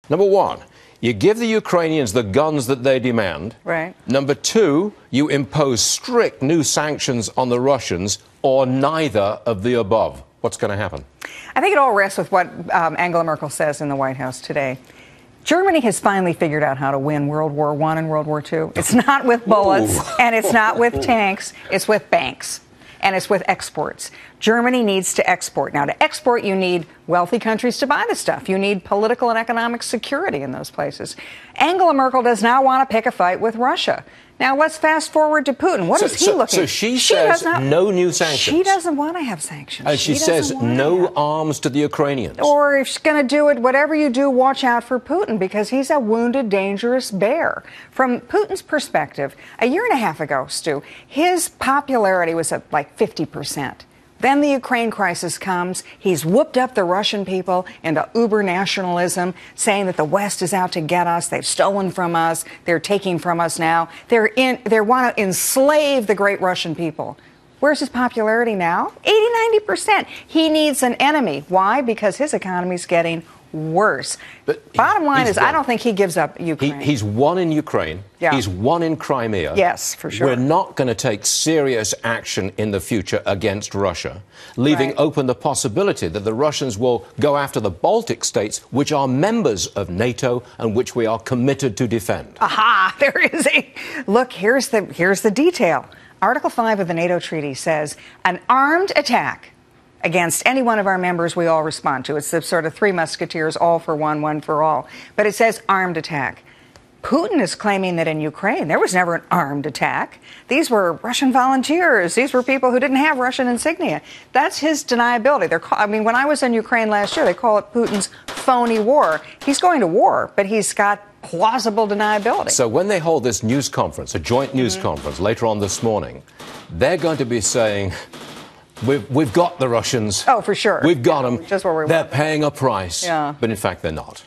Number one, you give the Ukrainians the guns that they demand. Right. Number two, you impose strict new sanctions on the Russians, or neither of the above. What's going to happen? I think it all rests with what Angela Merkel says in the White House today. Germany has finally figured out how to win World War I and World War II. It's not with bullets, and it's not with tanks. It's with banks, and it's with exports. Germany needs to export. Now, to export, you need wealthy countries to buy the stuff. You need political and economic security in those places. Angela Merkel does not want to pick a fight with Russia. Now, let's fast forward to Putin. What is he looking at? So she says no new sanctions. She doesn't want to have sanctions. And she says no arms to the Ukrainians. Or if she's going to do it, whatever you do, watch out for Putin, because he's a wounded, dangerous bear. From Putin's perspective, a year and a half ago, Stu, his popularity was at like 50%. Then the Ukraine crisis comes. He's whooped up the Russian people into uber nationalism, saying that the West is out to get us. They've stolen from us. They're taking from us now. They want to enslave the great Russian people. Where's his popularity now? 80-90%. He needs an enemy. Why? Because his economy's getting worse. But bottom line is, I don't think he gives up Ukraine. He's won in Ukraine. Yeah. He's won in Crimea. Yes, for sure. We're not going to take serious action in the future against Russia, leaving open the possibility that the Russians will go after the Baltic states, which are members of NATO and which we are committed to defend. Aha! There is a look. Here's the detail. Article 5 of the NATO treaty says an armed attack against any one of our members we all respond to. It's the sort of three musketeers, all for one, one for all. But it says armed attack. Putin is claiming that in Ukraine there was never an armed attack. These were Russian volunteers. These were people who didn't have Russian insignia. That's his deniability. When I was in Ukraine last year, they call it Putin's phony war. He's going to war, but he's got plausible deniability. So when they hold this news conference, a joint news conference later on this morning, they're going to be saying, We've got the Russians. Oh, for sure. We've got them. Just where we They're paying a price. Yeah. But in fact, they're not.